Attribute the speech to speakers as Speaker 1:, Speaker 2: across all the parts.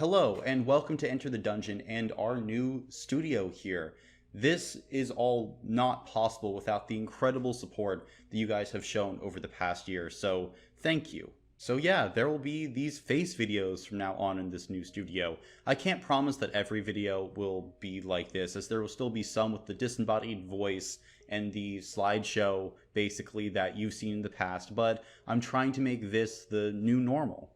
Speaker 1: Hello and welcome to Enter the Dungeon and our new studio here. This is all not possible without the incredible support that you guys have shown over the past year, so thank you. So yeah, there will be these face videos from now on in this new studio. I can't promise that every video will be like this, as there will still be some with the disembodied voice and the slideshow basically that you've seen in the past, but I'm trying to make this the new normal.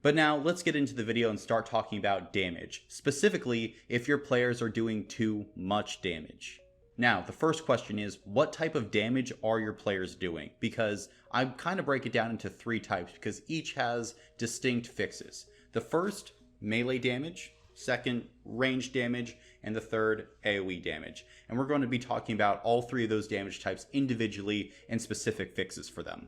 Speaker 1: But now let's get into the video and start talking about damage, specifically if your players are doing too much damage. Now, the first question is, what type of damage are your players doing? Because I kind of break it down into three types because each has distinct fixes. The first, melee damage. Second, range damage. And the third, AoE damage. And we're going to be talking about all three of those damage types individually and specific fixes for them.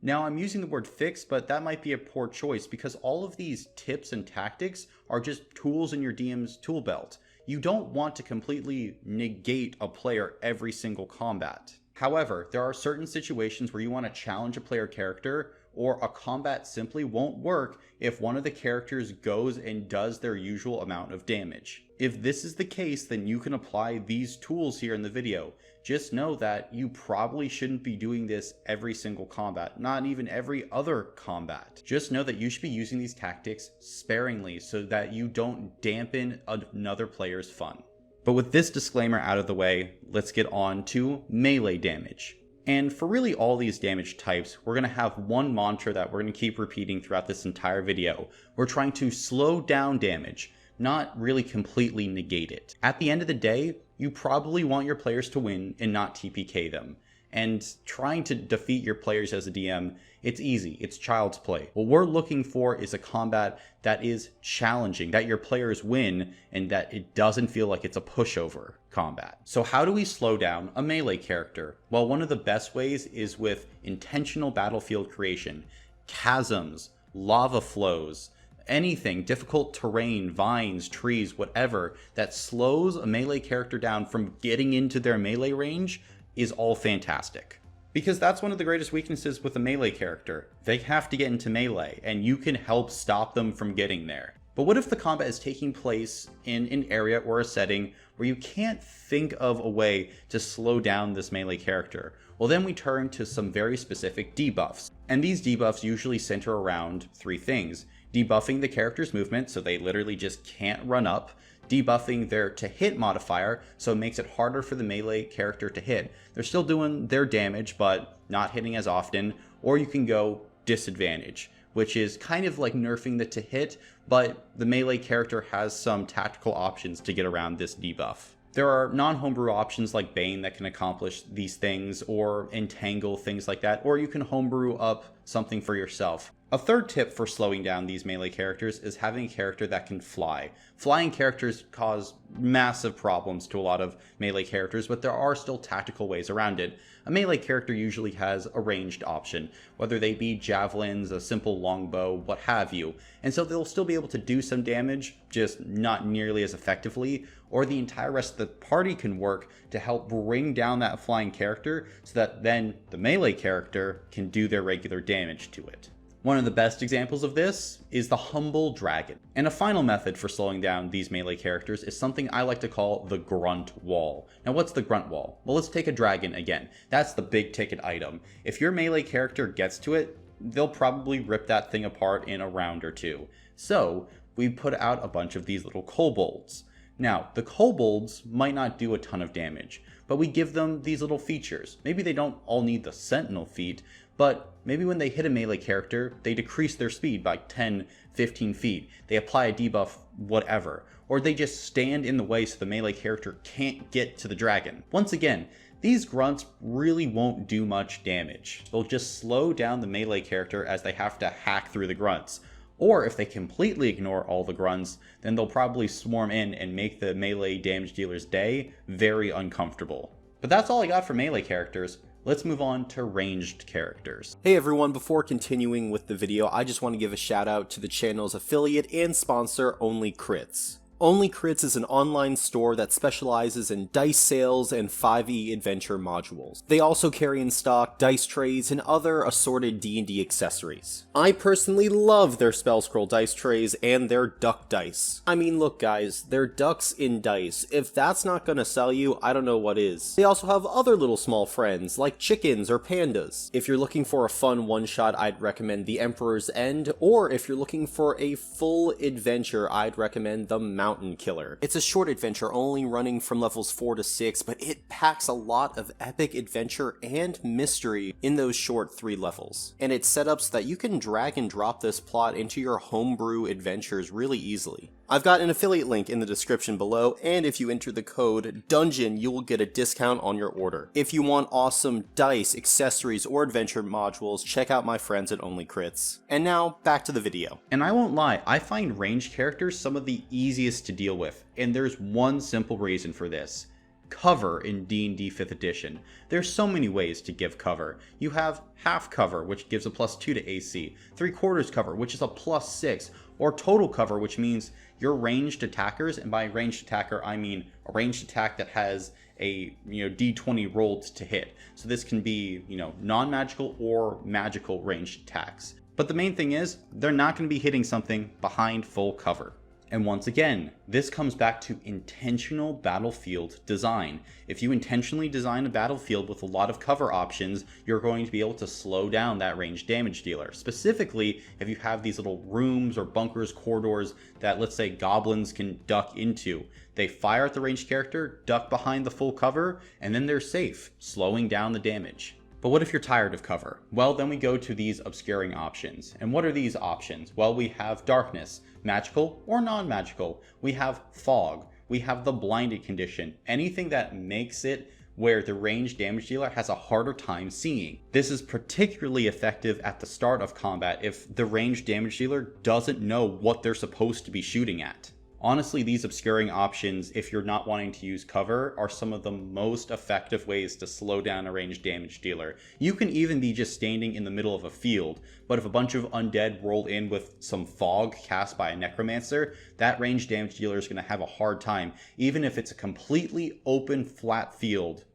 Speaker 1: Now, I'm using the word fix, but that might be a poor choice because all of these tips and tactics are just tools in your DM's tool belt. You don't want to completely negate a player every single combat. However, there are certain situations where you want to challenge a player character, or a combat simply won't work if one of the characters goes and does their usual amount of damage. If this is the case, then you can apply these tools here in the video. Just know that you probably shouldn't be doing this every single combat, not even every other combat. Just know that you should be using these tactics sparingly so that you don't dampen another player's fun. But with this disclaimer out of the way, let's get on to melee damage. And for really all these damage types, we're going to have one mantra that we're going to keep repeating throughout this entire video. We're trying to slow down damage, not really completely negate it. At the end of the day, you probably want your players to win and not TPK them. And trying to defeat your players as a DM, it's easy, it's child's play. What we're looking for is a combat that is challenging, that your players win, and that it doesn't feel like it's a pushover combat. So how do we slow down a melee character? Well, one of the best ways is with intentional battlefield creation. Chasms, lava flows, anything, difficult terrain, vines, trees, whatever, that slows a melee character down from getting into their melee range is all fantastic. Because that's one of the greatest weaknesses with a melee character. They have to get into melee, and you can help stop them from getting there. But what if the combat is taking place in an area or a setting where you can't think of a way to slow down this melee character? Well, then we turn to some very specific debuffs. And these debuffs usually center around three things. Debuffing the character's movement, so they literally just can't run up. Debuffing their to hit modifier, so it makes it harder for the melee character to hit. They're still doing their damage, but not hitting as often. Or you can go disadvantage, which is kind of like nerfing the to hit, but the melee character has some tactical options to get around this debuff. There are non-homebrew options like Bane that can accomplish these things, or Entangle, things like that, or you can homebrew up something for yourself. A third tip for slowing down these melee characters is having a character that can fly. Flying characters cause massive problems to a lot of melee characters, but there are still tactical ways around it. A melee character usually has a ranged option, whether they be javelins, a simple longbow, what have you. And so they'll still be able to do some damage, just not nearly as effectively, or the entire rest of the party can work to help bring down that flying character so that then the melee character can do their regular damage to it. One of the best examples of this is the Humble Dragon. And a final method for slowing down these melee characters is something I like to call the Grunt Wall. Now, what's the Grunt Wall? Well, let's take a dragon again. That's the big ticket item. If your melee character gets to it, they'll probably rip that thing apart in a round or two. So we put out a bunch of these little kobolds. Now, the kobolds might not do a ton of damage, but we give them these little features. Maybe they don't all need the Sentinel feat, but maybe when they hit a melee character, they decrease their speed by 10, 15 feet. They apply a debuff, whatever. Or they just stand in the way so the melee character can't get to the dragon. Once again, these grunts really won't do much damage. They'll just slow down the melee character as they have to hack through the grunts. Or if they completely ignore all the grunts, then they'll probably swarm in and make the melee damage dealer's day very uncomfortable. But that's all I got for melee characters. Let's move on to ranged characters.
Speaker 2: Hey everyone, before continuing with the video, I just want to give a shout out to the channel's affiliate and sponsor, Only Crits. Only Crits is an online store that specializes in dice sales and 5e adventure modules. They also carry in stock dice trays and other assorted D&D accessories. I personally love their Spell Scroll dice trays and their duck dice. I mean, look guys, they're ducks in dice. If that's not gonna sell you, I don't know what is. They also have other little small friends, like chickens or pandas. If you're looking for a fun one-shot, I'd recommend The Emperor's End, or if you're looking for a full adventure, I'd recommend The Mountain Killer. It's a short adventure only running from levels 4 to 6, but it packs a lot of epic adventure and mystery in those short 3 levels. And it's set up so that you can drag and drop this plot into your homebrew adventures really easily. I've got an affiliate link in the description below, and if you enter the code DUNGEON, you will get a discount on your order. If you want awesome dice, accessories, or adventure modules, check out my friends at Only Crits. And now, back to the video.
Speaker 1: And I won't lie, I find ranged characters some of the easiest to deal with, and there's one simple reason for this. Cover in D&D 5th edition. There's so many ways to give cover. You have half cover, which gives a +2 to AC, 3/4 cover, which is a +6, or total cover, which means your ranged attackers, and by ranged attacker I mean a ranged attack that has a D20 rolled to hit. So this can be non-magical or magical ranged attacks. But the main thing is they're not going to be hitting something behind full cover. And once again, this comes back to intentional battlefield design. If you intentionally design a battlefield with a lot of cover options, you're going to be able to slow down that ranged damage dealer. Specifically, if you have these little rooms or bunkers, corridors that, let's say, goblins can duck into. They fire at the ranged character, duck behind the full cover, and then they're safe, slowing down the damage. But what if you're tired of cover? Well, then we go to these obscuring options. And what are these options? Well, we have darkness, magical or non-magical. We have fog. We have the blinded condition. Anything that makes it where the ranged damage dealer has a harder time seeing. This is particularly effective at the start of combat if the ranged damage dealer doesn't know what they're supposed to be shooting at. Honestly, these obscuring options, if you're not wanting to use cover, are some of the most effective ways to slow down a ranged damage dealer. You can even be just standing in the middle of a field, but if a bunch of undead roll in with some fog cast by a necromancer, that ranged damage dealer is going to have a hard time, even if it's a completely open, flat field.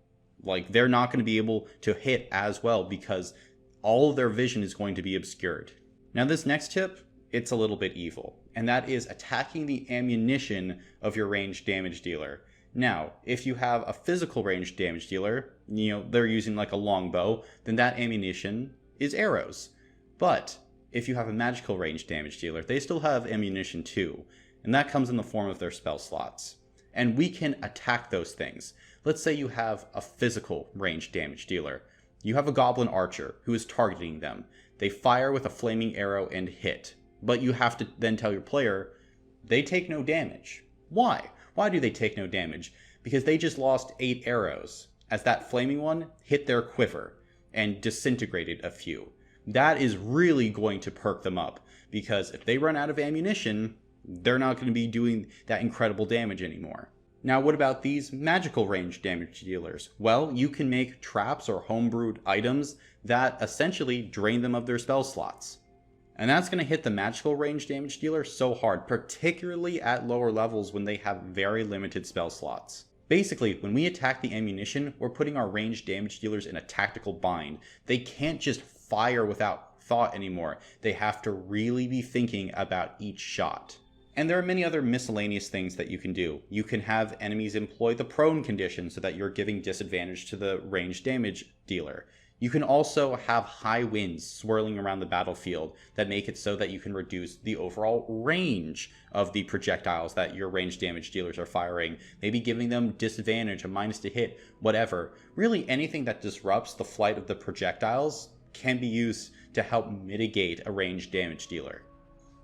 Speaker 1: Like, they're not going to be able to hit as well because all of their vision is going to be obscured. Now, this next tip, it's a little bit evil, and that is attacking the ammunition of your ranged damage dealer. Now, if you have a physical ranged damage dealer, they're using like a longbow, then that ammunition is arrows. But if you have a magical ranged damage dealer, they still have ammunition too, and that comes in the form of their spell slots. And we can attack those things. Let's say you have a physical ranged damage dealer. You have a goblin archer who is targeting them. They fire with a flaming arrow and hit. But you have to then tell your player, they take no damage. Why? Why do they take no damage? Because they just lost 8 arrows, as that flaming one hit their quiver and disintegrated a few. That is really going to perk them up, because if they run out of ammunition, they're not going to be doing that incredible damage anymore. Now, what about these magical ranged damage dealers? Well, you can make traps or homebrewed items that essentially drain them of their spell slots. And that's going to hit the magical range damage dealer so hard, particularly at lower levels when they have very limited spell slots. Basically, when we attack the ammunition, we're putting our ranged damage dealers in a tactical bind. They can't just fire without thought anymore. They have to really be thinking about each shot. And there are many other miscellaneous things that you can do. You can have enemies employ the prone condition so that you're giving disadvantage to the ranged damage dealer. You can also have high winds swirling around the battlefield that make it so that you can reduce the overall range of the projectiles that your ranged damage dealers are firing, maybe giving them disadvantage, a minus to hit, whatever. Really anything that disrupts the flight of the projectiles can be used to help mitigate a ranged damage dealer.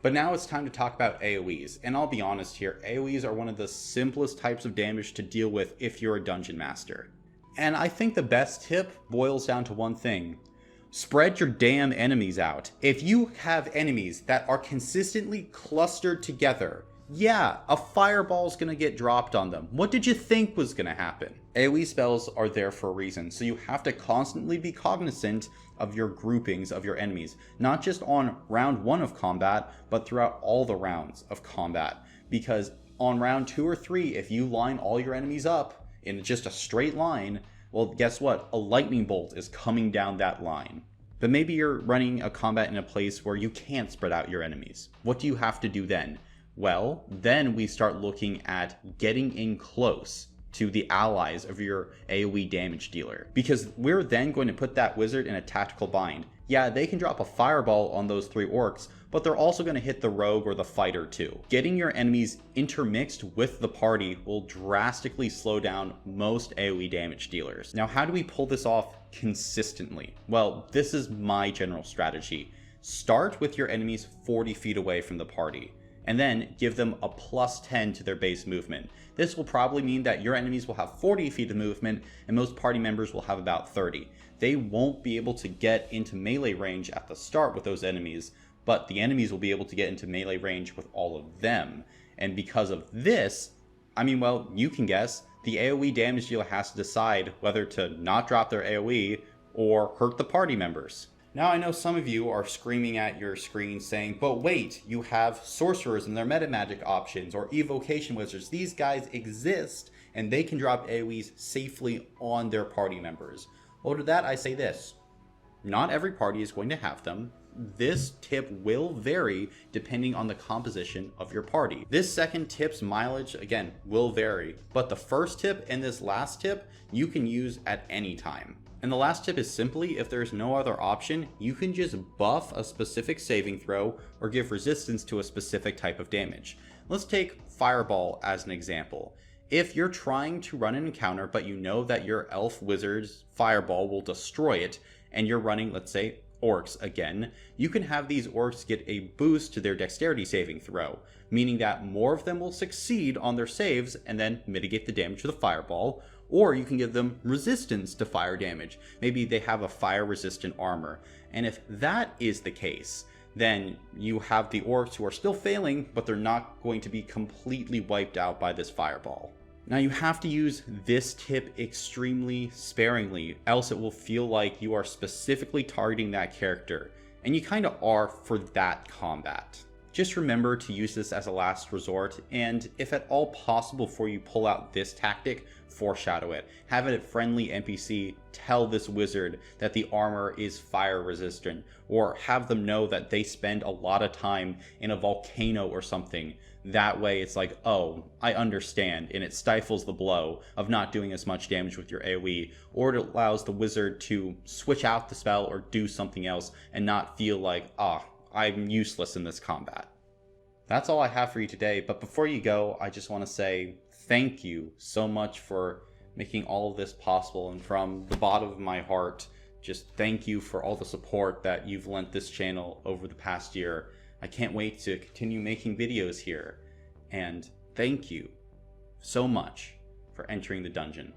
Speaker 1: But now it's time to talk about AoEs, and I'll be honest here, AoEs are one of the simplest types of damage to deal with if you're a dungeon master. And I think the best tip boils down to one thing. Spread your damn enemies out. If you have enemies that are consistently clustered together, yeah, a fireball's gonna get dropped on them. What did you think was gonna happen? AoE spells are there for a reason, so you have to constantly be cognizant of your groupings of your enemies, not just on round 1 of combat, but throughout all the rounds of combat, because on round 2 or 3, if you line all your enemies up in just a straight line, well, guess what? A lightning bolt is coming down that line. But maybe you're running a combat in a place where you can't spread out your enemies. What do you have to do then? Well, then we start looking at getting in close to the allies of your AoE damage dealer. Because we're then going to put that wizard in a tactical bind. Yeah, they can drop a fireball on those 3 orcs, but they're also going to hit the rogue or the fighter too. Getting your enemies intermixed with the party will drastically slow down most AoE damage dealers. Now, how do we pull this off consistently? Well, this is my general strategy. Start with your enemies 40 feet away from the party, and then give them a +10 to their base movement. This will probably mean that your enemies will have 40 feet of movement, and most party members will have about 30. They won't be able to get into melee range at the start with those enemies, but the enemies will be able to get into melee range with all of them. And because of this, I mean, well, you can guess, the AoE damage dealer has to decide whether to not drop their AoE or hurt the party members. Now, I know some of you are screaming at your screen saying, but wait, you have sorcerers and their meta magic options, or evocation wizards. These guys exist and they can drop AoEs safely on their party members. Well, to that I say this: not every party is going to have them. This tip will vary depending on the composition of your party. This second tip's mileage, again, will vary, but the first tip and this last tip you can use at any time. And the last tip is simply, if there's no other option, you can just buff a specific saving throw or give resistance to a specific type of damage. Let's take Fireball as an example. If you're trying to run an encounter, but you know that your elf wizard's Fireball will destroy it, and you're running, let's say, orcs again, you can have these orcs get a boost to their dexterity saving throw, meaning that more of them will succeed on their saves and then mitigate the damage of the fireball, or you can give them resistance to fire damage. Maybe they have a fire resistant armor, and if that is the case, then you have the orcs who are still failing, but they're not going to be completely wiped out by this fireball. Now, you have to use this tip extremely sparingly, else it will feel like you are specifically targeting that character, and you kind of are for that combat. Just remember to use this as a last resort, and if at all possible for you pull out this tactic, foreshadow it. Have a friendly NPC tell this wizard that the armor is fire resistant, or have them know that they spend a lot of time in a volcano or something. That way it's like, oh, I understand, and it stifles the blow of not doing as much damage with your AoE, or it allows the wizard to switch out the spell or do something else and not feel like, I'm useless in this combat. That's all I have for you today, but before you go, I just want to say thank you so much for making all of this possible, and from the bottom of my heart, just thank you for all the support that you've lent this channel over the past year. I can't wait to continue making videos here, and thank you so much for entering the dungeon.